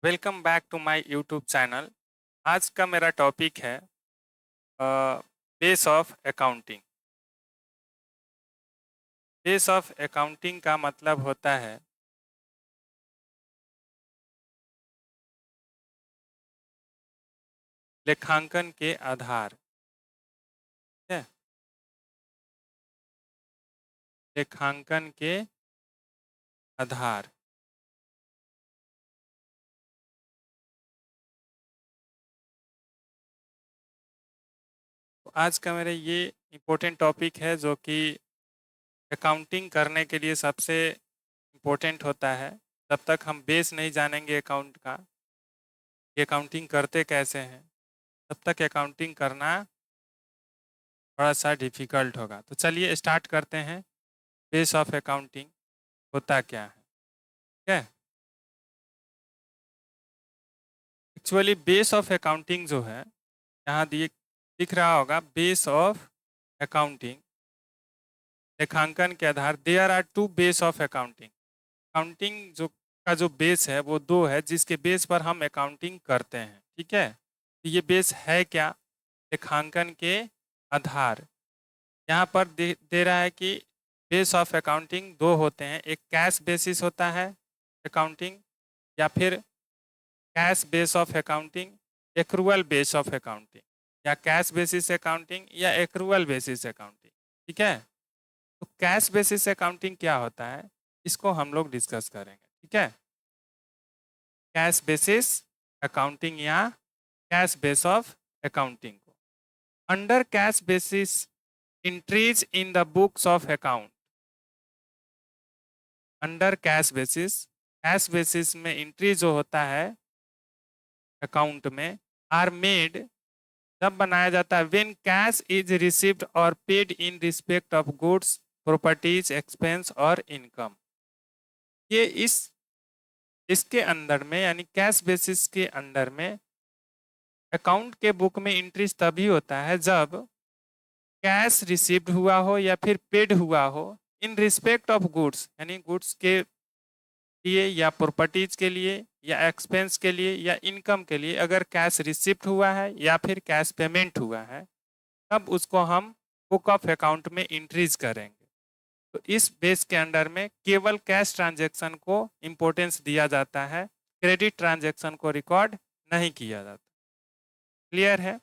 Welcome back to my YouTube channel. आज का मेरा टॉपिक है base of accounting. Base of accounting का मतलब होता है लेखांकन के आधार। ठीक है, लेखांकन के आधार। तो आज का मेरा ये इम्पोर्टेंट टॉपिक है जो कि अकाउंटिंग करने के लिए सबसे इम्पोर्टेंट होता है। जब तक हम बेस नहीं जानेंगे अकाउंट का, कि अकाउंटिंग करते कैसे हैं, तब तक अकाउंटिंग करना थोड़ा सा डिफिकल्ट होगा। तो चलिए स्टार्ट करते हैं। बेस ऑफ अकाउंटिंग होता क्या है? ठीक है, एक्चुअली बेस ऑफ अकाउंटिंग जो है, यहाँ दिए दिख रहा होगा बेस ऑफ अकाउंटिंग, लेखांकन के आधार। There are two base of accounting. Accounting जो का जो बेस है वो दो है, जिसके बेस पर हम अकाउंटिंग करते हैं। ठीक है, तो ये बेस है क्या? लेखांकन के आधार। यहाँ पर दे रहा है कि बेस ऑफ अकाउंटिंग दो होते हैं। एक कैश बेसिस होता है अकाउंटिंग, या फिर cash base of accounting, accrual base of accounting, या कैश बेसिस अकाउंटिंग या एक्रूअल बेसिस अकाउंटिंग। ठीक है, तो कैश बेसिस अकाउंटिंग क्या होता है, इसको हम लोग डिस्कस करेंगे। ठीक है, कैश बेसिस अकाउंटिंग या कैश बेस ऑफ अकाउंटिंग को under cash basis entries in the books of account. Under cash basis में एंट्री जो होता है अकाउंट में, आर मेड, तब बनाया जाता है व्हेन कैश इज रिसीव्ड और paid in respect of goods, properties, expense और इनकम। ये इसके अंदर में, यानी कैश बेसिस के अंदर में अकाउंट के बुक में इंट्रीज तभी होता है जब कैश रिसीव्ड हुआ हो या फिर पेड हुआ हो इन रिस्पेक्ट ऑफ गुड्स, यानी गुड्स के लिए या प्रॉपर्टीज के लिए या एक्सपेंस के लिए या इनकम के लिए। अगर कैश रिसिप्ट हुआ है या फिर कैश पेमेंट हुआ है, तब उसको हम बुक ऑफ अकाउंट में इंट्रीज करेंगे। तो इस बेस के अंडर में केवल कैश ट्रांजैक्शन को इम्पोर्टेंस दिया जाता है, क्रेडिट ट्रांजैक्शन को रिकॉर्ड नहीं किया जाता। क्लियर है?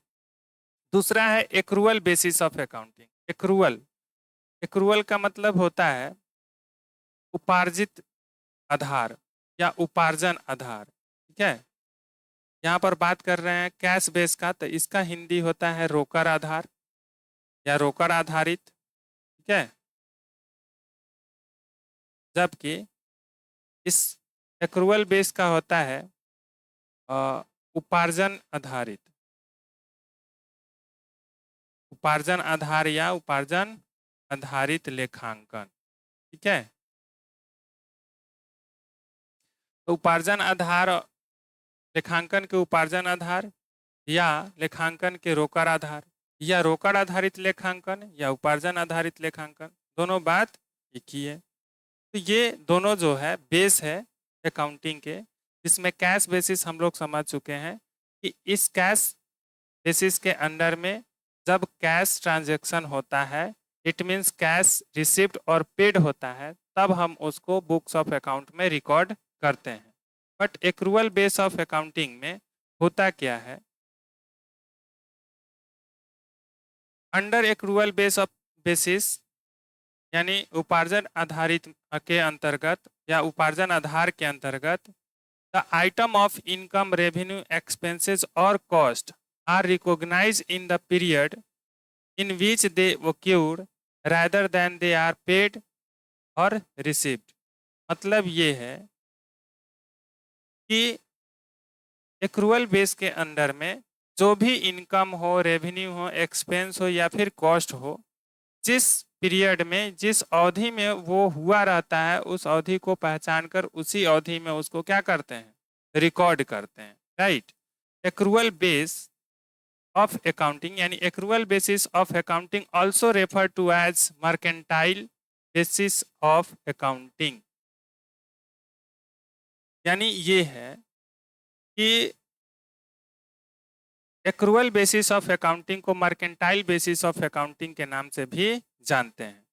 दूसरा है accrual basis of accounting. Accrual, accrual का मतलब होता है उपार्जित आधार या उपार्जन आधार। ठीक है, यहाँ पर बात कर रहे हैं कैश बेस का, तो इसका हिंदी होता है रोकड़ आधार या रोकड़ आधारित। ठीक है, जबकि इस एक्रूअल बेस का होता है उपार्जन आधारित, उपार्जन आधार या उपार्जन आधारित लेखांकन। ठीक है, तो उपार्जन आधार, लेखांकन के उपार्जन आधार या लेखांकन के रोकड़ आधार, या रोकड़ आधारित लेखांकन या उपार्जन आधारित लेखांकन, दोनों बात एक ही है। तो ये दोनों जो है बेस है अकाउंटिंग के, जिसमें कैश बेसिस हम लोग समझ चुके हैं कि इस कैश बेसिस के अंडर में जब कैश ट्रांजैक्शन होता है, इट मीन्स कैश रिसिप्ट और पेड होता है, तब हम उसको बुक्स ऑफ अकाउंट में रिकॉर्ड करते हैं। But accrual base of accounting में होता क्या है? Under accrual base of basis, यानी उपार्जन आधारित के अंतर्गत या उपार्जन आधार के अंतर्गत, the item of income, revenue, expenses और cost are recognize in the period in which they occurred rather than they are paid और received। मतलब ये है कि एक्रूअल बेस के अंडर में जो भी इनकम हो, रेवेन्यू हो, एक्सपेंस हो या फिर कॉस्ट हो, जिस पीरियड में, जिस अवधि में वो हुआ रहता है, उस अवधि को पहचान कर उसी अवधि में उसको क्या करते हैं, रिकॉर्ड करते हैं। Right, accrual base of accounting यानी accrual basis of accounting also refer to as mercantile basis of accounting. यानी ये है कि एक्रूअल बेसिस ऑफ अकाउंटिंग को मर्केंटाइल बेसिस ऑफ अकाउंटिंग के नाम से भी जानते हैं।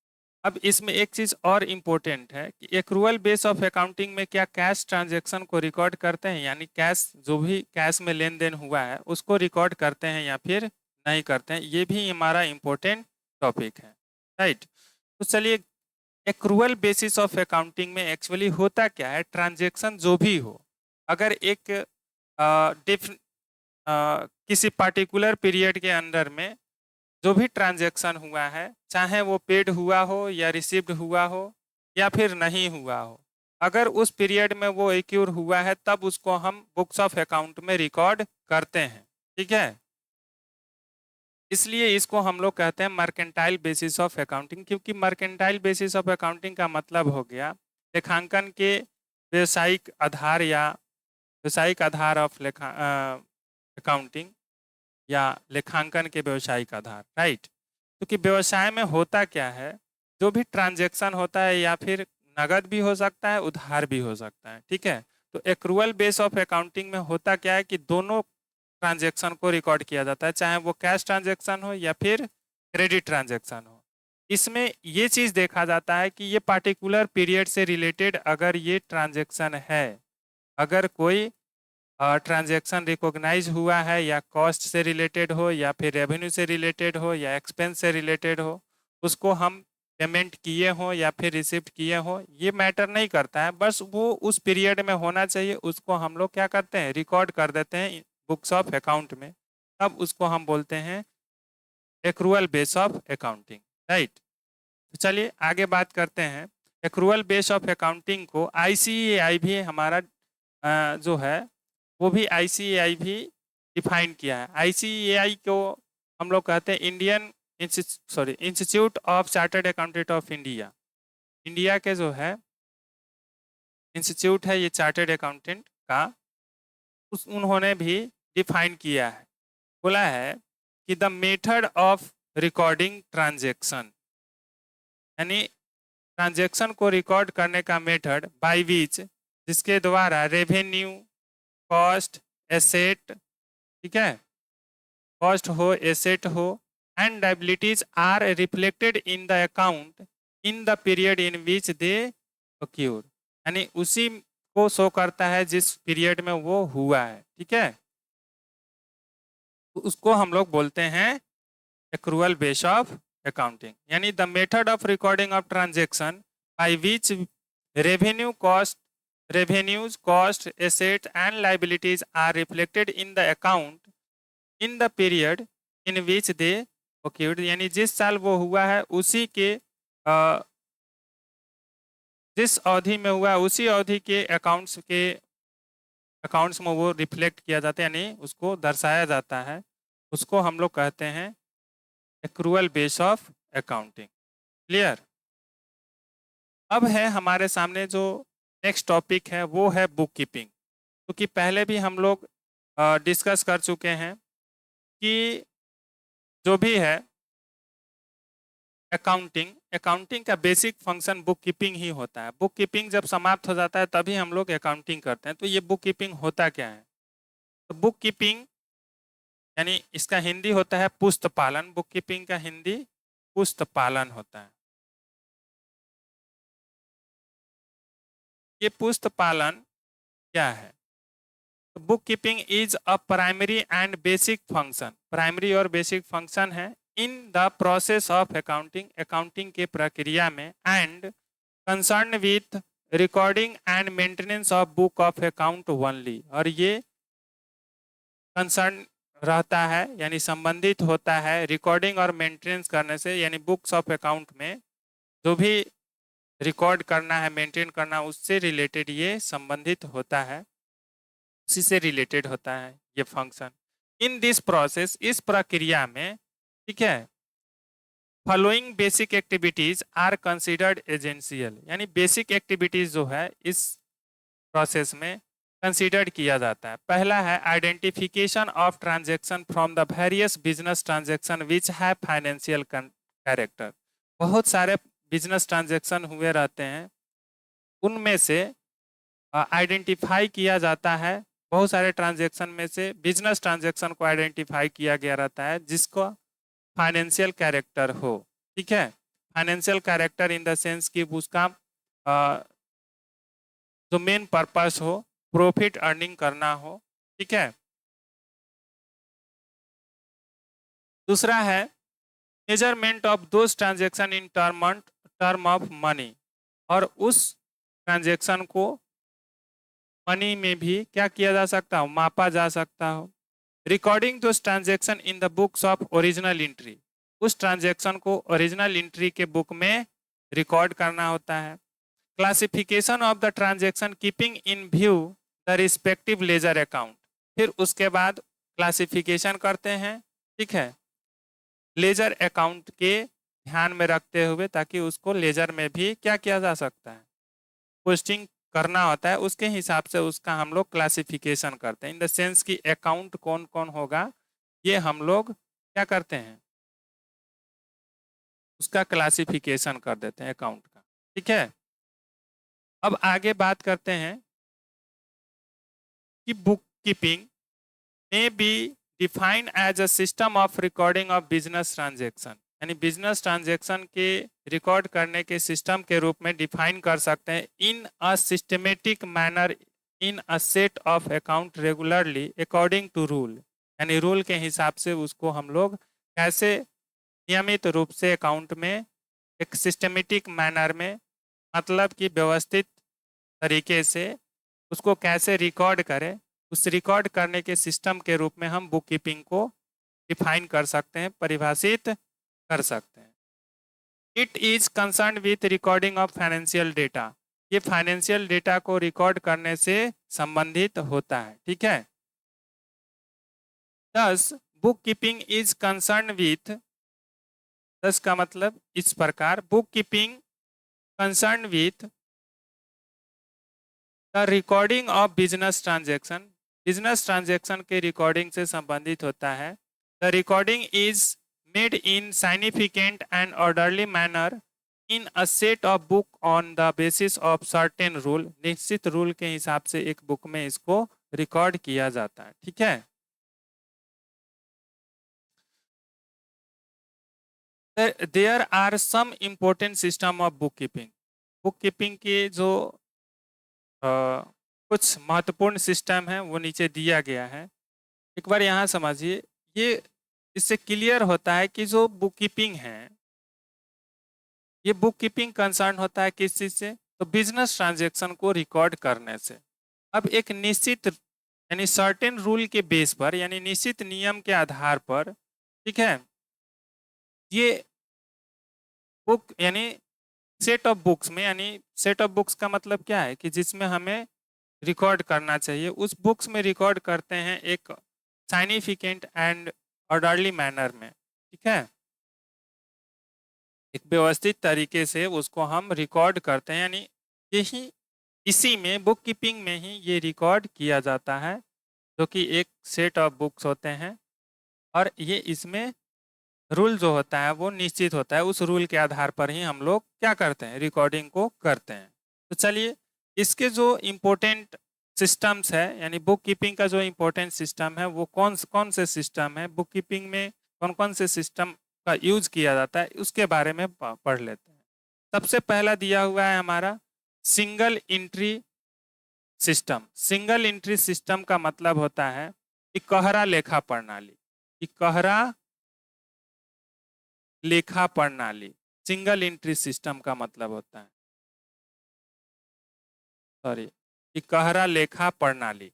अब इसमें एक चीज़ और इम्पोर्टेंट है कि एक्रूअल बेस ऑफ अकाउंटिंग में क्या कैश ट्रांजैक्शन को रिकॉर्ड करते हैं, यानी कैश जो भी कैश में लेन देन हुआ है उसको रिकॉर्ड करते हैं या फिर नहीं करते हैं, ये भी हमारा इम्पोर्टेंट टॉपिक है, राइट। तो चलिए, एक्रूअल बेसिस ऑफ अकाउंटिंग में एक्चुअली होता क्या है, ट्रांजैक्शन जो भी हो, अगर एक किसी पर्टिकुलर पीरियड के अंदर में जो भी ट्रांजैक्शन हुआ है, चाहे वो पेड हुआ हो या रिसीव्ड हुआ हो या फिर नहीं हुआ हो, अगर उस पीरियड में वो एक्यूर हुआ है तब उसको हम बुक्स ऑफ अकाउंट में रिकॉर्ड करते हैं, ठीक है। इसलिए इसको हम लोग कहते हैं मर्केंटाइल बेसिस ऑफ अकाउंटिंग, क्योंकि मर्केंटाइल बेसिस ऑफ अकाउंटिंग का मतलब हो गया लेखांकन के व्यवसायिक आधार या व्यवसायिक आधार ऑफ अकाउंटिंग या लेखांकन के व्यवसायिक आधार, राइट। क्योंकि व्यवसाय में होता क्या है, जो भी ट्रांजैक्शन होता है या फिर नगद भी हो सकता है, उधार भी हो सकता है, ठीक है। तो एक्रूअल बेस ऑफ अकाउंटिंग में होता क्या है कि दोनों ट्रांजैक्शन को रिकॉर्ड किया जाता है, चाहे वो कैश ट्रांजैक्शन हो या फिर क्रेडिट ट्रांजैक्शन हो। इसमें ये चीज़ देखा जाता है कि ये पार्टिकुलर पीरियड से रिलेटेड अगर ये ट्रांजैक्शन है, अगर कोई ट्रांजैक्शन रिकॉग्नाइज हुआ है या कॉस्ट से रिलेटेड हो या फिर रेवेन्यू से रिलेटेड हो या एक्सपेंस से रिलेटेड हो, उसको हम पेमेंट किए हो या फिर रिसिप्ट किए हो, ये मैटर नहीं करता है, बस वो उस पीरियड में होना चाहिए, उसको हम लोग क्या करते हैं, रिकॉर्ड कर देते हैं बुक्स ऑफ अकाउंट में, तब उसको हम बोलते हैं accrual base of accounting, right. तो चलिए आगे बात करते हैं। एक्रूअल बेस ऑफ अकाउंटिंग को आईसीएआई भी हमारा जो है वो भी आईसीएआई भी डिफाइन किया है। आईसीएआई को हम लोग कहते हैं institute of chartered accountant of India. India के जो है इंस्टीट्यूट है ये चार्टर्ड अकाउंटेंट का, उन्होंने भी डिफाइन किया है, बोला है कि the method of recording transaction, यानी ट्रांजैक्शन को रिकॉर्ड करने का मेथड बाय विच, जिसके द्वारा रेवेन्यू, कॉस्ट, एसेट, ठीक है, कॉस्ट हो, एसेट हो, and liabilities are reflected in the account in the period in which they occur, यानी उसी को शो करता है जिस पीरियड में वो हुआ है, ठीक है। उसको हम लोग बोलते हैं एक्रूअल बेस ऑफ अकाउंटिंग, यानी the method of recording of transaction by which revenue, cost, revenues, cost, assets and liabilities are reflected in the account in the period in which they occurred, यानी जिस साल वो हुआ है उसी के जिस अवधि में हुआ उसी अवधि के अकाउंट्स में वो रिफ्लेक्ट किया जाता है, यानी उसको दर्शाया जाता है, उसको हम लोग कहते हैं accrual base of accounting. Clear. अब है हमारे सामने जो नेक्स्ट टॉपिक है वो है बुक कीपिंग, क्योंकि पहले भी हम लोग डिस्कस कर चुके हैं कि जो भी है अकाउंटिंग का बेसिक फंक्शन बुक कीपिंग ही होता है। बुक कीपिंग जब समाप्त हो जाता है तभी हम लोग अकाउंटिंग करते हैं। तो ये बुक कीपिंग होता क्या है, तो बुक कीपिंग यानी इसका हिंदी होता है पुस्त पालन। बुक कीपिंग का हिंदी पुस्त पालन होता है। ये पुस्त पालन क्या है, तो book keeping is a primary and basic function, primary और बेसिक फंक्शन है in the process of accounting, accounting के प्रक्रिया में, and concern with recording and maintenance of book of account only, और ये कंसर्न रहता है यानी संबंधित होता है रिकॉर्डिंग और मेंटेनेंस करने से, यानी बुक्स ऑफ अकाउंट में जो भी रिकॉर्ड करना है, मेंटेन करना, उससे रिलेटेड ये संबंधित होता है, उसी से रिलेटेड होता है ये फंक्शन। इन दिस प्रोसेस, इस प्रक्रिया में, ठीक है, following basic activities are considered essential, यानी बेसिक एक्टिविटीज जो है इस प्रोसेस में कंसिडर्ड किया जाता है। पहला है identification of transaction from the various business transaction विच है फाइनेंशियल कैरेक्टर। बहुत सारे बिजनेस ट्रांजैक्शन हुए रहते हैं, उनमें से आइडेंटिफाई किया जाता है बहुत सारे ट्रांजैक्शन में से बिजनेस ट्रांजैक्शन को आइडेंटिफाई किया गया रहता है जिसको फाइनेंशियल कैरेक्टर हो। ठीक है, financial character in the sense कि उसका जो मेन पर्पस हो प्रॉफिट अर्निंग करना हो। ठीक है, दूसरा है measurement of those transaction in term of money, और उस ट्रांजैक्शन को मनी में भी क्या किया जा सकता हो, मापा जा सकता हो। Recording those transaction in the books of original entry, उस ट्रांजैक्शन को ओरिजिनल एंट्री के बुक में रिकॉर्ड करना होता है। Classification of the transaction keeping in view the respective ledger account, फिर उसके बाद क्लासिफिकेशन करते हैं। ठीक है, लेजर अकाउंट के ध्यान में रखते हुए, ताकि उसको लेजर में भी क्या किया जा सकता है, पोस्टिंग करना होता है, उसके हिसाब से उसका हम लोग क्लासिफिकेशन करते हैं। इन द सेंस कि अकाउंट कौन कौन होगा ये हम लोग क्या करते हैं, उसका क्लासिफिकेशन कर देते हैं अकाउंट का। ठीक है, अब आगे बात करते हैं कि book keeping may be defined as a system of recording of business transaction, यानी बिजनेस ट्रांजैक्शन के रिकॉर्ड करने के सिस्टम के रूप में डिफाइन कर सकते हैं। In a systematic manner in a set of account regularly according to rule, यानी रूल के हिसाब से उसको हम लोग कैसे नियमित रूप से अकाउंट में एक सिस्टमेटिक मैनर में, मतलब कि व्यवस्थित तरीके से उसको कैसे रिकॉर्ड करें, उस रिकॉर्ड करने के सिस्टम के रूप में हम बुक कीपिंग को डिफाइन कर सकते हैं, परिभाषित कर सकते हैं। It is concern with recording of financial data, ये फाइनेंशियल डेटा को रिकॉर्ड करने से संबंधित होता है। ठीक है, thus book keeping is concern with, thus का मतलब इस प्रकार, book keeping concern with the recording of business transaction, business transaction के रिकॉर्डिंग से संबंधित होता है। The recording is made in significant and orderly manner in a set of book on the basis of certain rule, निश्चित rule के हिसाब से एक बुक में इसको रिकॉर्ड किया जाता है। ठीक है, there are some important system of bookkeeping, bookkeeping के जो कुछ महत्वपूर्ण सिस्टम है वो नीचे दिया गया है। एक बार यहाँ समझिए, ये इससे क्लियर होता है कि जो बुक कीपिंग है, ये बुक कीपिंग कंसर्न होता है किस चीज़ से, तो बिजनेस ट्रांजैक्शन को रिकॉर्ड करने से। अब एक निश्चित यानी सर्टेन रूल के बेस पर, यानी निश्चित नियम के आधार पर, ठीक है, ये बुक यानी सेट ऑफ बुक्स में, यानी सेट ऑफ बुक्स का मतलब क्या है कि जिसमें हमें रिकॉर्ड करना चाहिए, उस बुक्स में रिकॉर्ड करते हैं एक साइनिफिकेंट एंड ऑर्डरली मैनर में। ठीक है, एक व्यवस्थित तरीके से उसको हम रिकॉर्ड करते हैं, यानी यही इसी में बुक कीपिंग में ही ये रिकॉर्ड किया जाता है, जो कि एक सेट ऑफ बुक्स होते हैं, और ये इसमें रूल जो होता है वो निश्चित होता है, उस रूल के आधार पर ही हम लोग क्या करते हैं, रिकॉर्डिंग को करते हैं। तो चलिए, इसके जो इम्पोर्टेंट सिस्टम्स है, यानी बुक कीपिंग का जो इम्पोर्टेंट सिस्टम है वो कौन से सिस्टम है, बुक कीपिंग में कौन कौन से सिस्टम का यूज किया जाता है, उसके बारे में पढ़ लेते हैं। सबसे पहला दिया हुआ है हमारा single entry system. Single entry system का मतलब होता है इकहरा लेखा प्रणाली, इकहरा लेखा प्रणाली सिंगल एंट्री सिस्टम का मतलब होता है, सॉरी, इकहरा लेखा प्रणाली।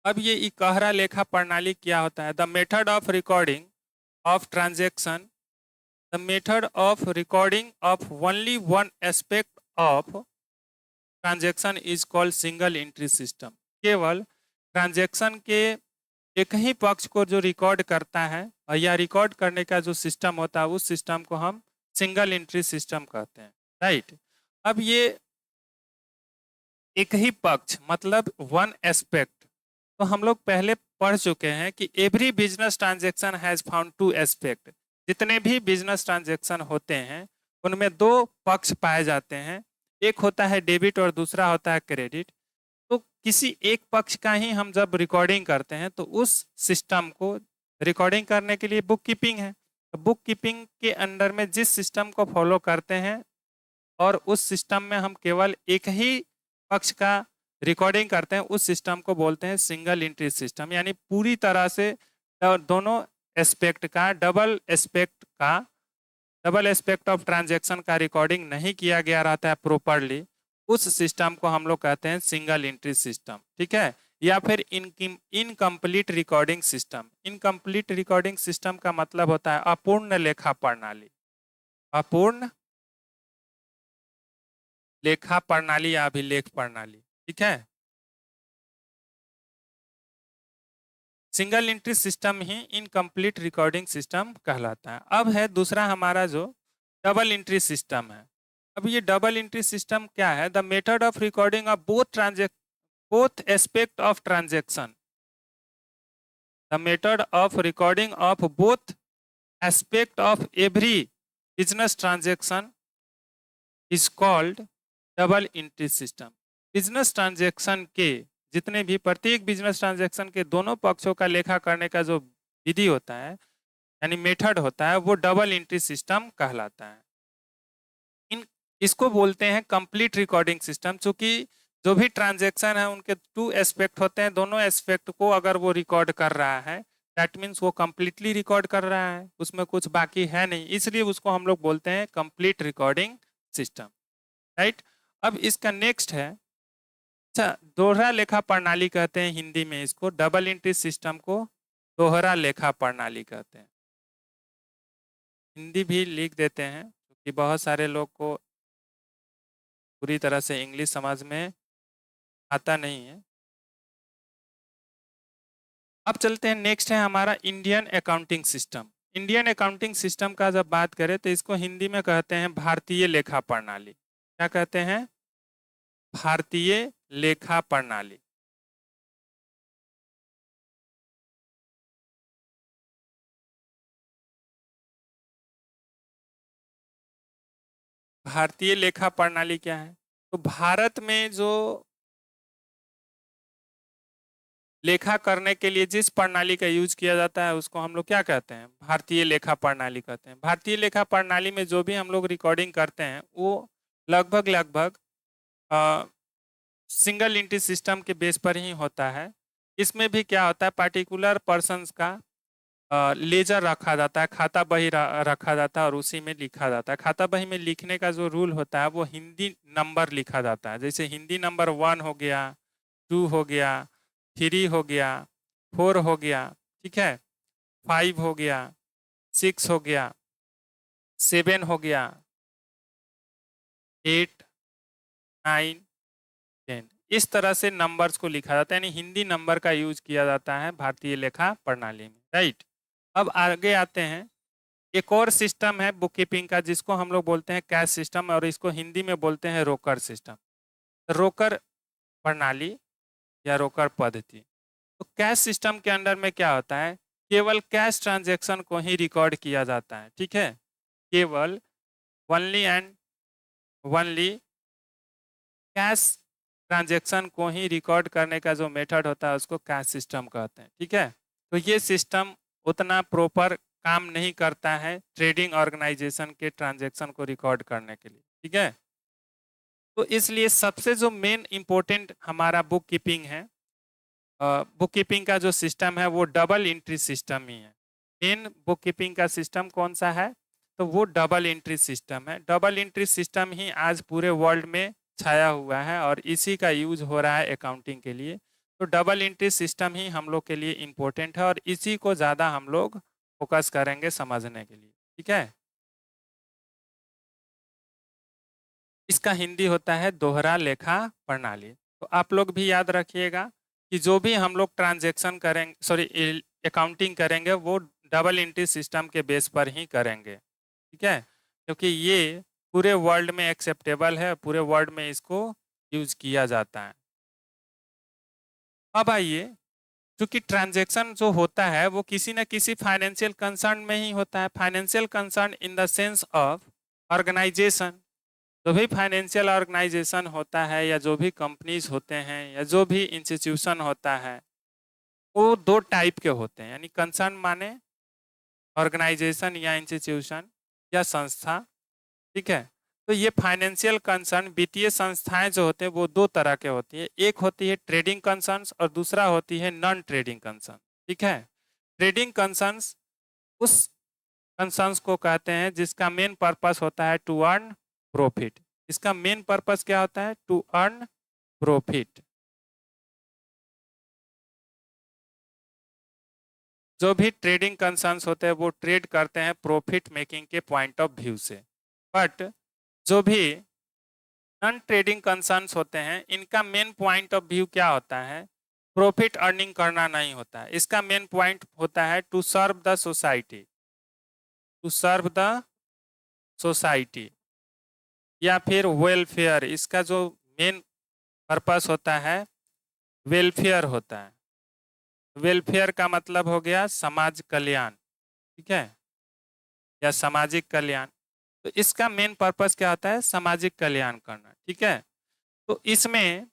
अब ये इकहरा लेखा प्रणाली क्या होता है, the method of recording of transaction, the method of recording of only one aspect of transaction is called single entry system. केवल ट्रांजैक्शन के एक ही पक्ष को जो रिकॉर्ड करता है, और या रिकॉर्ड करने का जो सिस्टम होता है, उस सिस्टम को हम सिंगल एंट्री सिस्टम कहते हैं। राइट, अब ये एक ही पक्ष मतलब वन एस्पेक्ट, तो हम लोग पहले पढ़ चुके हैं कि every business transaction has found to aspect, जितने भी बिजनेस ट्रांजैक्शन होते हैं उनमें दो पक्ष पाए जाते हैं, एक होता है डेबिट और दूसरा होता है क्रेडिट। तो किसी एक पक्ष का ही हम जब रिकॉर्डिंग करते हैं तो उस सिस्टम को रिकॉर्डिंग करने के लिए बुक कीपिंग है। तो बुक कीपिंग के अंडर में जिस सिस्टम को फॉलो करते हैं और उस सिस्टम में हम केवल एक ही पक्ष का रिकॉर्डिंग करते हैं, उस सिस्टम को बोलते हैं सिंगल एंट्री सिस्टम। यानी पूरी तरह से दोनों एस्पेक्ट का डबल एस्पेक्ट ऑफ ट्रांजैक्शन का रिकॉर्डिंग नहीं किया गया रहता है प्रॉपरली, उस सिस्टम को हम लोग कहते हैं सिंगल एंट्री सिस्टम। ठीक है, या फिर incomplete recording system. Incomplete recording system का मतलब होता है अपूर्ण लेखा प्रणाली, अपूर्ण लेखा प्रणाली या अभिलेख प्रणाली। ठीक है, सिंगल एंट्री सिस्टम ही इनकम्प्लीट रिकॉर्डिंग सिस्टम कहलाता है। अब है दूसरा हमारा जो डबल एंट्री सिस्टम है। अब ये डबल एंट्री सिस्टम क्या है? The method of recording of both aspect of transaction. The method of recording of both aspect of every business transaction is called double entry system. Business transaction के जितने भी प्रत्येक business transaction के दोनों पक्षों का लेखा करने का जो विधि होता है यानी मेथड होता है वो डबल एंट्री सिस्टम कहलाता है। इसको बोलते हैं कंप्लीट रिकॉर्डिंग सिस्टम। चूंकि जो भी ट्रांजेक्शन है उनके टू एस्पेक्ट होते हैं, दोनों एस्पेक्ट को अगर वो रिकॉर्ड कर रहा है दैट मीन्स वो कंप्लीटली रिकॉर्ड कर रहा है, उसमें कुछ बाकी है नहीं, इसलिए उसको हम लोग बोलते हैं कंप्लीट रिकॉर्डिंग सिस्टम। राइट, अब इसका नेक्स्ट है, अच्छा, दोहरा लेखा प्रणाली कहते हैं हिंदी में इसको। डबल एंट्री सिस्टम को दोहरा लेखा प्रणाली कहते हैं। हिंदी भी लिख देते हैं क्योंकि बहुत सारे लोग को पूरी तरह से इंग्लिश समझ में आता नहीं है। अब चलते हैं, नेक्स्ट है हमारा Indian accounting system. Indian accounting system का जब बात करें तो इसको हिंदी में कहते हैं भारतीय लेखा प्रणाली। क्या कहते हैं? भारतीय लेखा प्रणाली। भारतीय लेखा प्रणाली क्या है? तो भारत में जो लेखा करने के लिए जिस प्रणाली का यूज किया जाता है उसको हम लोग क्या कहते हैं? भारतीय लेखा प्रणाली कहते हैं। भारतीय लेखा प्रणाली में जो भी हम लोग रिकॉर्डिंग करते हैं वो लगभग सिंगल एंट्री सिस्टम के बेस पर ही होता है। इसमें भी क्या होता है, पार्टिकुलर पर्सन्स का लेजर रखा जाता है, खाता बही रखा जाता है और उसी में लिखा जाता है। खाता बही में लिखने का जो रूल होता है वो हिंदी नंबर लिखा जाता है। जैसे हिंदी नंबर 1 हो गया, 2 हो गया, 3 हो गया, 4 हो गया, ठीक है, 5 हो गया, 6 हो गया, 7 हो गया, 8, 9, 10, इस तरह से नंबर्स को लिखा जाता है। यानी हिंदी नंबर का यूज किया जाता है भारतीय लेखा प्रणाली में। राइट, अब आगे आते हैं, एक और सिस्टम है बुक कीपिंग का जिसको हम लोग बोलते हैं कैश सिस्टम और इसको हिंदी में बोलते हैं रोकर सिस्टम, रोकर प्रणाली या रोकर पद्धति। तो कैश सिस्टम के अंडर में क्या होता है, केवल कैश ट्रांजैक्शन को ही रिकॉर्ड किया जाता है। ठीक है, केवल only and only cash transaction को ही रिकॉर्ड करने का जो मेथड होता है उसको कैश सिस्टम कहते हैं। ठीक है, तो ये सिस्टम उतना प्रॉपर काम नहीं करता है ट्रेडिंग ऑर्गेनाइजेशन के ट्रांजैक्शन को रिकॉर्ड करने के लिए। ठीक है, तो इसलिए सबसे जो मेन इम्पोर्टेंट हमारा बुक कीपिंग है, बुक कीपिंग का जो सिस्टम है वो डबल एंट्री सिस्टम ही है। मेन बुक कीपिंग का सिस्टम कौन सा है? तो वो डबल एंट्री सिस्टम है। डबल एंट्री सिस्टम ही आज पूरे वर्ल्ड में छाया हुआ है और इसी का यूज हो रहा है अकाउंटिंग के लिए। तो डबल एंट्री सिस्टम ही हम लोग के लिए इम्पोर्टेंट है और इसी को ज़्यादा हम लोग फोकस करेंगे समझने के लिए। ठीक है, इसका हिंदी होता है दोहरा लेखा प्रणाली। तो आप लोग भी याद रखिएगा कि जो भी हम लोग ट्रांजैक्शन करेंगे, सॉरी अकाउंटिंग करेंगे, वो डबल एंट्री सिस्टम के बेस पर ही करेंगे। ठीक है, क्योंकि ये पूरे वर्ल्ड में एक्सेप्टेबल है, पूरे वर्ल्ड में इसको यूज किया जाता है। अब आइए, क्योंकि ट्रांजैक्शन जो होता है वो किसी न किसी फाइनेंशियल कंसर्न में ही होता है। Financial concern in the sense of organisation, जो भी फाइनेंशियल ऑर्गेनाइजेशन होता है या जो भी कंपनीज होते हैं या जो भी इंस्टीट्यूशन होता है वो दो टाइप के होते हैं, यानी कंसर्न माने ऑर्गेनाइजेशन या इंस्टीट्यूशन या संस्था, ठीक है। तो ये फाइनेंशियल कंसर्न वित्तीय संस्थाएं जो होते हैं वो दो तरह के होती है, एक होती है ट्रेडिंग कंसर्न्स और दूसरा होती है नॉन ट्रेडिंग कंसर्न, ठीक है। ट्रेडिंग कंसर्न्स उस कंसर्न्स को कहते हैं जिसका मेन पर्पस होता है टू अर्न प्रॉफिट। इसका मेन पर्पस क्या होता है? To earn profit. जो भी ट्रेडिंग कंसर्न्स होते हैं वो ट्रेड करते हैं प्रॉफिट मेकिंग के पॉइंट ऑफ व्यू से, बट जो भी नॉन ट्रेडिंग कंसर्न्स होते हैं इनका मेन पॉइंट ऑफ व्यू क्या होता है? प्रॉफिट अर्निंग करना नहीं होता है। इसका मेन पॉइंट होता है to serve the society, to serve the society या फिर वेलफेयर। इसका जो मेन पर्पस होता है वेलफेयर होता है। वेलफेयर का मतलब हो गया समाज कल्याण, ठीक है, या सामाजिक कल्याण। तो इसका मेन पर्पस क्या होता है? सामाजिक कल्याण करना, ठीक है। तो इसमें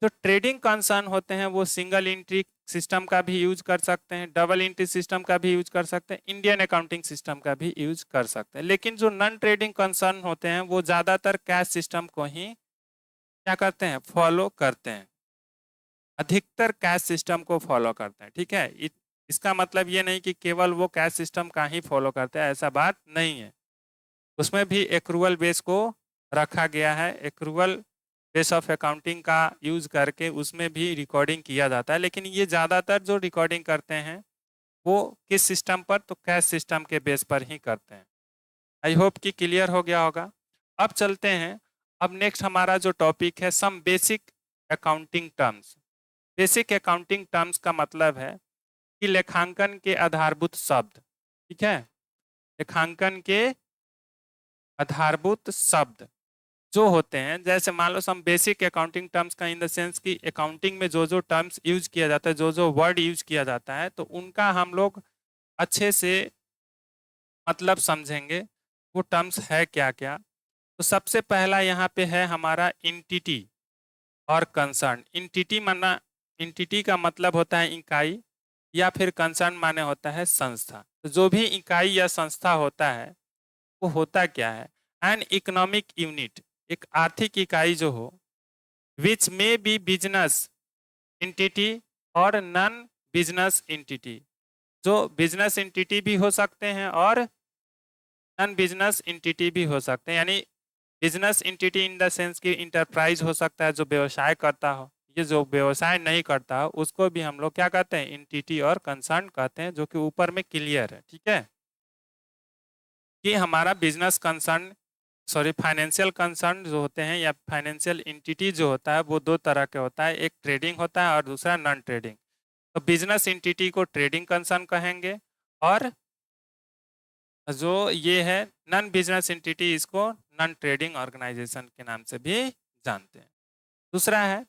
जो ट्रेडिंग कंसर्न होते हैं वो सिंगल एंट्री सिस्टम का भी यूज कर सकते हैं, डबल एंट्री सिस्टम का भी यूज कर सकते हैं, इंडियन अकाउंटिंग सिस्टम का भी यूज कर सकते हैं। लेकिन जो नॉन ट्रेडिंग कंसर्न होते हैं वो ज़्यादातर कैश सिस्टम को ही क्या करते हैं? फॉलो करते हैं, अधिकतर कैश सिस्टम को फॉलो करते हैं, ठीक है। इसका मतलब ये नहीं कि केवल वो कैश सिस्टम का ही फॉलो करते हैं, ऐसा बात नहीं है। उसमें भी एक्रूअल बेस को रखा गया है, एक्रूअल बेस ऑफ अकाउंटिंग का यूज करके उसमें भी रिकॉर्डिंग किया जाता है। लेकिन ये ज़्यादातर जो रिकॉर्डिंग करते हैं वो किस सिस्टम पर? तो कैश सिस्टम के बेस पर ही करते हैं। आई होप कि क्लियर हो गया होगा। अब चलते हैं, अब नेक्स्ट हमारा जो टॉपिक है some basic accounting terms. Basic accounting terms का मतलब है कि लेखांकन के आधारभूत शब्द, ठीक है, लेखांकन के आधारभूत शब्द जो होते हैं, जैसे मान लो सम बेसिक अकाउंटिंग टर्म्स का इन द सेंस कि अकाउंटिंग में जो जो टर्म्स यूज किया जाता है, जो जो वर्ड यूज किया जाता है, तो उनका हम लोग अच्छे से मतलब समझेंगे वो टर्म्स है क्या क्या। तो सबसे पहला यहाँ पे है हमारा इंटिटी और कंसर्न। इंटिटी माना, इंटिटी का मतलब होता है इकाई, या फिर कंसर्न माने होता है संस्था। तो जो भी इकाई या संस्था होता है वो होता क्या है? एन इकोनॉमिक यूनिट, एक आर्थिक इकाई जो हो, विच में बी बिजनेस एंटिटी और नॉन बिजनेस एंटिटी। जो बिजनेस एंटिटी भी हो सकते हैं और नॉन बिजनेस एंटिटी भी हो सकते हैं। यानी business entity in the sense कि इंटरप्राइज हो सकता है जो व्यवसाय करता हो, ये जो व्यवसाय नहीं करता हो उसको भी हम लोग क्या कहते हैं? एंटिटी और कंसर्न कहते हैं, जो कि ऊपर में क्लियर है, ठीक है। कि हमारा business concern, sorry financial concern जो होते हैं या फाइनेंशियल एंटिटी जो होता है वो दो तरह के होता है, एक ट्रेडिंग होता है और दूसरा नॉन ट्रेडिंग। तो बिजनेस एंटिटी को ट्रेडिंग कंसर्न कहेंगे और जो ये है नॉन बिजनेस एंटिटी इसको नॉन ट्रेडिंग ऑर्गेनाइजेशन के नाम से भी जानते हैं। दूसरा है,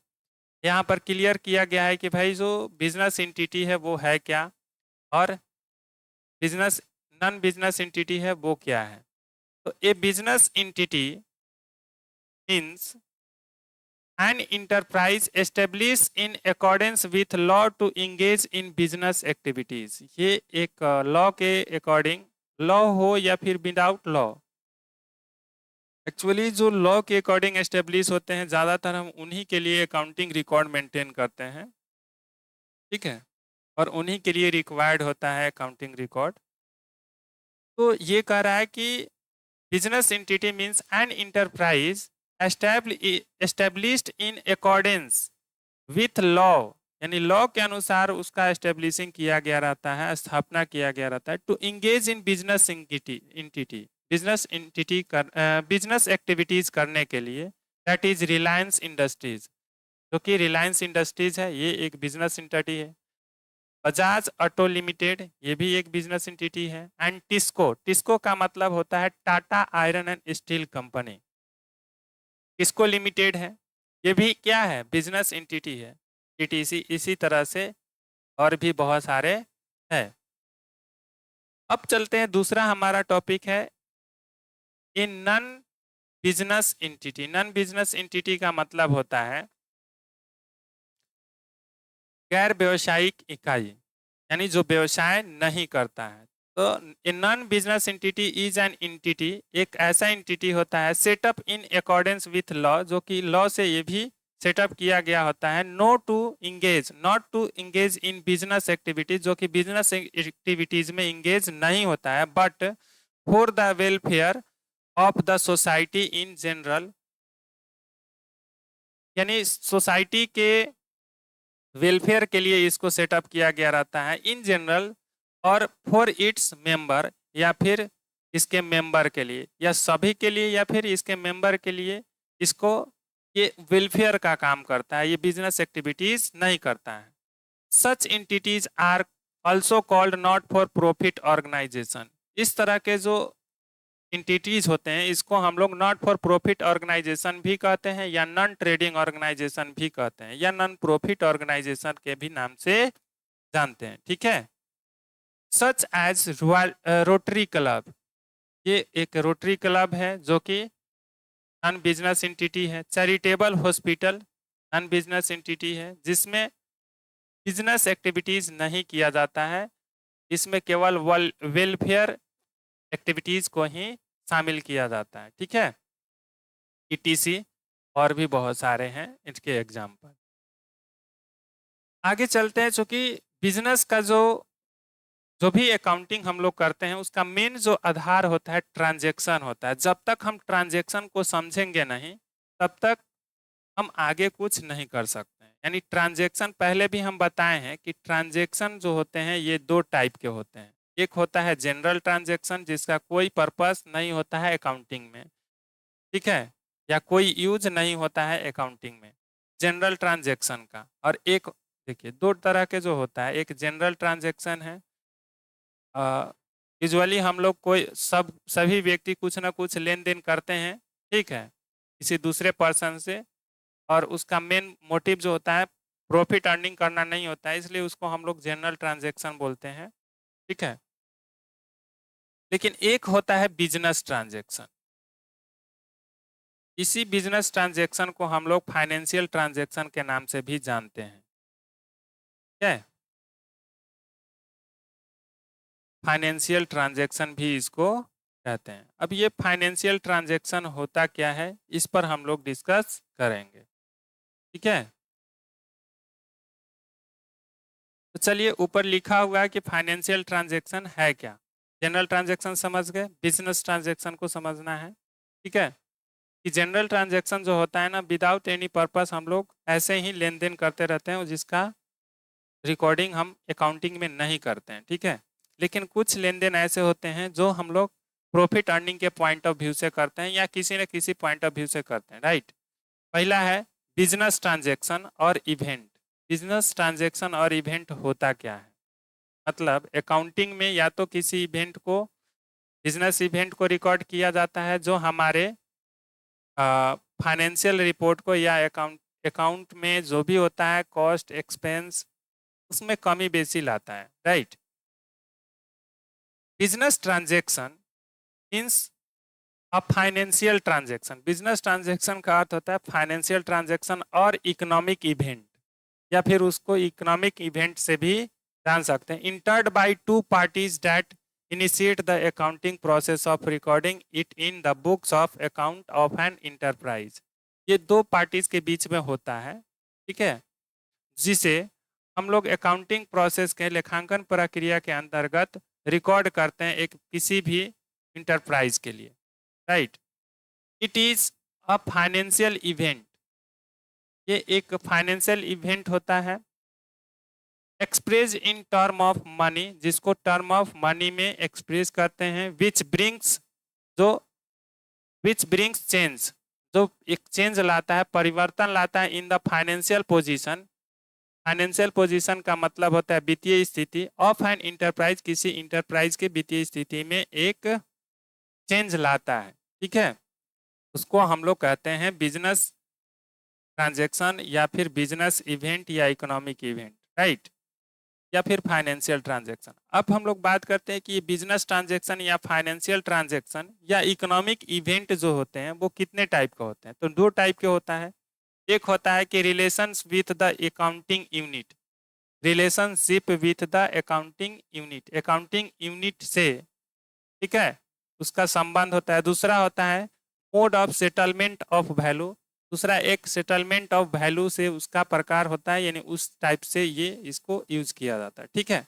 यहाँ पर क्लियर किया गया है कि भाई जो बिजनेस एंटिटी है वो है क्या और बिजनेस नॉन बिजनेस एंटिटी है वो क्या है। तो a business entity means an enterprise established in accordance with law to engage in business activities। ये एक लॉ के अकॉर्डिंग, लॉ हो या फिर विदाउट लॉ, एक्चुअली जो लॉ के अकॉर्डिंग एस्टेब्लिश होते हैं ज़्यादातर हम उन्हीं के लिए अकाउंटिंग रिकॉर्ड मेंटेन करते हैं, ठीक है, और उन्हीं के लिए रिक्वायर्ड होता है अकाउंटिंग रिकॉर्ड। तो ये कह रहा है कि business entity means an enterprise established in accordance with law, यानी लॉ के अनुसार उसका एस्टेब्लिशिंग किया गया रहता है, स्थापना किया गया रहता है, to engage in business entity, business entity कर बिजनेस एक्टिविटीज करने के लिए। दैट इज रिलायंस इंडस्ट्रीज, जो कि रिलायंस इंडस्ट्रीज है ये एक बिजनेस एंटिटी है। बजाज ऑटो लिमिटेड ये भी एक बिजनेस एंटिटी है। एंड टिस्को, टिस्को का मतलब होता है Tata iron and steel company, TISCO limited है, ये भी क्या है? बिजनेस एंटिटी है। टीटीसी इसी तरह से और भी बहुत सारे हैं। अब चलते हैं, दूसरा हमारा टॉपिक है in non business entity. Non business entity का मतलब होता है गैर व्यवसायिक इकाई, यानी जो व्यवसाय नहीं करता है। तो a non business entity is an entity, एक ऐसा एंटिटी होता है setup in accordance with law, जो कि लॉ से ये भी सेटअप किया गया होता है। No to engage, not to engage in business activities, जो कि बिजनेस एक्टिविटीज में इंगेज नहीं होता है, but for the welfare of the society in general, यानी सोसाइटी के वेलफेयर के लिए इसको सेटअप किया गया रहता है इन जनरल, और फॉर इट्स मेंबर, या फिर इसके मेंबर के लिए, या सभी के लिए, या फिर इसके मेंबर के लिए। इसको ये वेलफेयर का काम करता है, ये बिजनेस एक्टिविटीज नहीं करता है। Such entities are also called not for profit organization. इस तरह के जो एंटिटीज होते हैं इसको हम लोग नॉट फॉर प्रॉफिट ऑर्गेनाइजेशन भी कहते हैं, या नॉन ट्रेडिंग ऑर्गेनाइजेशन भी कहते हैं, या नॉन प्रॉफिट ऑर्गेनाइजेशन के भी नाम से जानते हैं। ठीक है। सच एज रोटरी क्लब, ये एक रोटरी क्लब है जो कि नॉन बिजनेस एंटिटी है। Charitable hospital non business entity है, जिसमें बिजनेस एक्टिविटीज नहीं किया जाता है, इसमें केवल वेलफेयर एक्टिविटीज को ही शामिल किया जाता है। ठीक है। ईटीसी और भी बहुत सारे हैं इसके एग्जाम्पल। आगे चलते हैं। चूंकि बिजनेस का जो भी अकाउंटिंग हम लोग करते हैं उसका मेन जो आधार होता है ट्रांजैक्शन होता है। जब तक हम ट्रांजैक्शन को समझेंगे नहीं तब तक हम आगे कुछ नहीं कर सकते हैं। यानी ट्रांजैक्शन, पहले भी हम बताए हैं कि ट्रांजैक्शन जो होते हैं ये दो टाइप के होते हैं। एक होता है जनरल ट्रांजैक्शन, जिसका कोई पर्पस नहीं होता है अकाउंटिंग में, ठीक है, या कोई यूज नहीं होता है अकाउंटिंग में जनरल ट्रांजैक्शन का। और एक, देखिए, दो तरह के जो होता है, एक जनरल ट्रांजैक्शन है, यूजुअली हम लोग कोई सभी व्यक्ति कुछ ना कुछ लेन देन करते हैं, ठीक है, किसी दूसरे पर्सन से, और उसका मेन मोटिव जो होता है प्रॉफिट अर्निंग करना नहीं होता है, इसलिए उसको हम लोग जनरल ट्रांजैक्शन बोलते हैं। ठीक है। लेकिन एक होता है बिजनेस ट्रांजैक्शन। इसी बिजनेस ट्रांजैक्शन को हम लोग फाइनेंशियल ट्रांजैक्शन के नाम से भी जानते हैं। क्या है? फाइनेंशियल ट्रांजैक्शन भी इसको कहते हैं। अब ये फाइनेंशियल ट्रांजैक्शन होता क्या है, इस पर हम लोग डिस्कस करेंगे। ठीक है। तो चलिए, ऊपर लिखा हुआ है कि फाइनेंशियल ट्रांजैक्शन है क्या। जनरल ट्रांजैक्शन समझ गए, बिजनेस ट्रांजैक्शन को समझना है। ठीक है। कि जनरल ट्रांजैक्शन जो होता है ना, विदाउट एनी पर्पस हम लोग ऐसे ही लेन देन करते रहते हैं, जिसका रिकॉर्डिंग हम अकाउंटिंग में नहीं करते हैं। ठीक है। लेकिन कुछ लेन देन ऐसे होते हैं जो हम लोग प्रॉफिट अर्निंग के पॉइंट ऑफ व्यू से करते हैं, या किसी न किसी पॉइंट ऑफ व्यू से करते हैं। राइट। पहला है बिजनेस ट्रांजैक्शन और इवेंट। बिजनेस ट्रांजैक्शन और इवेंट होता क्या है, मतलब अकाउंटिंग में या तो किसी इवेंट को, बिजनेस इवेंट को रिकॉर्ड किया जाता है जो हमारे फाइनेंशियल रिपोर्ट को, या अकाउंट में जो भी होता है कॉस्ट एक्सपेंस, उसमें कमी बेसी लाता है। Right. Business transaction means a financial transaction. Business transaction का अर्थ होता है फाइनेंशियल ट्रांजैक्शन और इकोनॉमिक इवेंट, या फिर उसको इकोनॉमिक इवेंट से भी जान सकते हैं। Entered by two parties that initiate the accounting process of recording it in the books of account of an enterprise. ये दो पार्टीज के बीच में होता है, ठीक है, जिसे हम लोग अकाउंटिंग प्रोसेस के लेखांकन प्रक्रिया के अंतर्गत रिकॉर्ड करते हैं एक किसी भी इंटरप्राइज के लिए। Right. It is a financial event, ये एक फाइनेंशियल इवेंट होता है। Express in term of money, जिसको टर्म ऑफ मनी में एक्सप्रेस करते हैं। विच ब्रिंग्स चेंज, जो एक चेंज लाता है, परिवर्तन लाता है in the financial position. Financial position का मतलब होता है वित्तीय स्थिति ऑफ एन इंटरप्राइज, किसी इंटरप्राइज की वित्तीय स्थिति में एक चेंज लाता है। ठीक है। उसको हम लोग कहते हैं बिजनेस ट्रांजैक्शन, या फिर बिजनेस इवेंट, या इकोनॉमिक इवेंट। राइट। या फिर फाइनेंशियल ट्रांजैक्शन। अब हम लोग बात करते हैं कि बिजनेस ट्रांजैक्शन या फाइनेंशियल ट्रांजैक्शन या इकोनॉमिक इवेंट जो होते हैं वो कितने टाइप के होते हैं। तो दो टाइप के होता है। एक होता है कि relations with the accounting unit, relationship with the accounting unit, accounting unit से, ठीक है, उसका संबंध होता है। दूसरा होता है mode of settlement of value, दूसरा एक सेटलमेंट ऑफ वैल्यू से उसका प्रकार होता है, यानी उस टाइप से ये इसको यूज किया जाता है, ठीक है।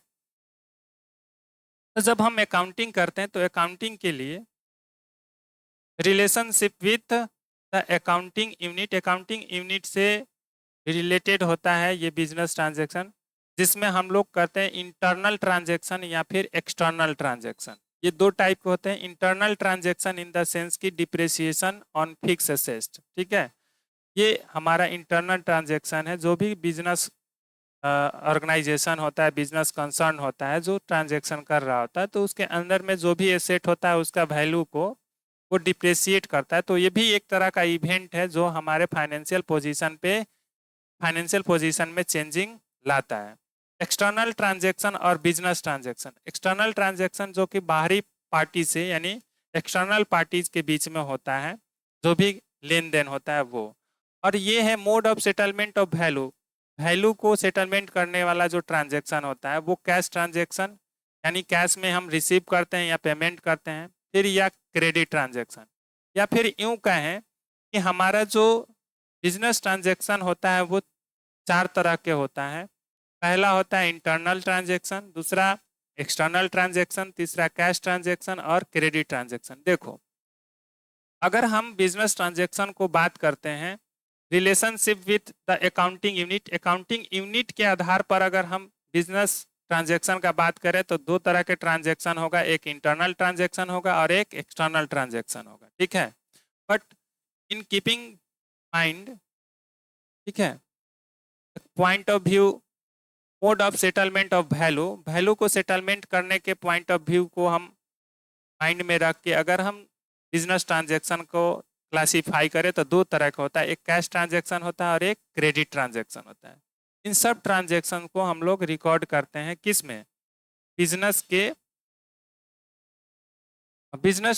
तो जब हम अकाउंटिंग करते हैं तो अकाउंटिंग के लिए relationship with the accounting unit, accounting unit से रिलेटेड होता है ये बिजनेस ट्रांजैक्शन, जिसमें हम लोग करते हैं इंटरनल ट्रांजैक्शन या फिर एक्सटर्नल ट्रांजैक्शन। ये दो टाइप के होते हैं। Internal transaction in the sense की डिप्रिसिएशन ऑन फिक्स एसेट्स, ठीक है, ये हमारा इंटरनल ट्रांजैक्शन है। जो भी बिजनेस ऑर्गेनाइजेशन होता है, बिजनेस कंसर्न होता है, जो ट्रांजैक्शन कर रहा होता है, तो उसके अंदर में जो भी एसेट होता है उसका वैल्यू को वो डिप्रेशिएट करता है। तो ये भी एक तरह का इवेंट है जो हमारे फाइनेंशियल पोजीशन में चेंजिंग लाता है। एक्सटर्नल ट्रांजैक्शन और बिजनेस ट्रांजैक्शन, एक्सटर्नल ट्रांजैक्शन जो कि बाहरी पार्टी से यानी एक्सटर्नल पार्टीज के बीच में होता है, जो भी लेन देन होता है वो। और ये है mode of settlement of value, value को सेटलमेंट करने वाला जो ट्रांजैक्शन होता है वो कैश ट्रांजैक्शन, यानी कैश में हम रिसीव करते हैं या पेमेंट करते हैं, फिर या क्रेडिट ट्रांजैक्शन, या फिर यूं कहें कि हमारा जो बिजनेस ट्रांजैक्शन होता है वो चार तरह के होता है। पहला होता है इंटरनल ट्रांजैक्शन, दूसरा एक्सटर्नल ट्रांजैक्शन, तीसरा कैश ट्रांजैक्शन और क्रेडिट ट्रांजैक्शन। देखो, अगर हम बिजनेस ट्रांजैक्शन को बात करते हैं relationship with the accounting unit, accounting unit के आधार पर अगर हम बिजनेस ट्रांजैक्शन का बात करें तो दो तरह के ट्रांजैक्शन होगा, एक इंटरनल ट्रांजैक्शन होगा और एक एक्सटर्नल ट्रांजैक्शन होगा, ठीक है। बट इन कीपिंग माइंड, ठीक है, point of view mode of settlement of value, value को सेटलमेंट करने के पॉइंट ऑफ व्यू को हम माइंड में रख के अगर हम बिजनेस ट्रांजैक्शन को क्लासीफाई करें तो दो तरह का होता है, एक कैश ट्रांजैक्शन होता है और एक क्रेडिट ट्रांजैक्शन होता है। इन सब ट्रांजैक्शन को हम लोग रिकॉर्ड करते हैं किस में, बिजनेस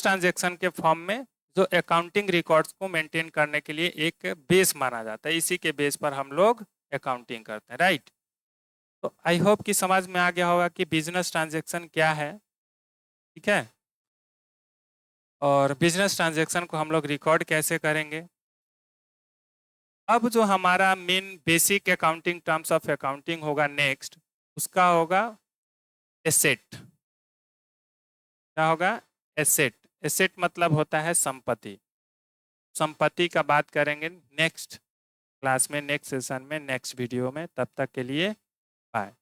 ट्रांजैक्शन के फॉर्म में, जो अकाउंटिंग रिकॉर्ड्स को मेंटेन करने के लिए एक बेस माना जाता है। इसी के बेस पर हम लोग अकाउंटिंग करते हैं, राइट। तो आई होप कि समझ में आ गया होगा कि बिजनेस ट्रांजैक्शन क्या है, ठीक है, और बिजनेस ट्रांजैक्शन को हम लोग रिकॉर्ड कैसे करेंगे। अब जो हमारा main basic accounting terms of accounting होगा नेक्स्ट, उसका होगा एसेट। क्या होगा? एसेट। एसेट मतलब होता है संपत्ति। संपत्ति का बात करेंगे नेक्स्ट क्लास में, नेक्स्ट सेशन में, नेक्स्ट वीडियो में। तब तक के लिए बाय।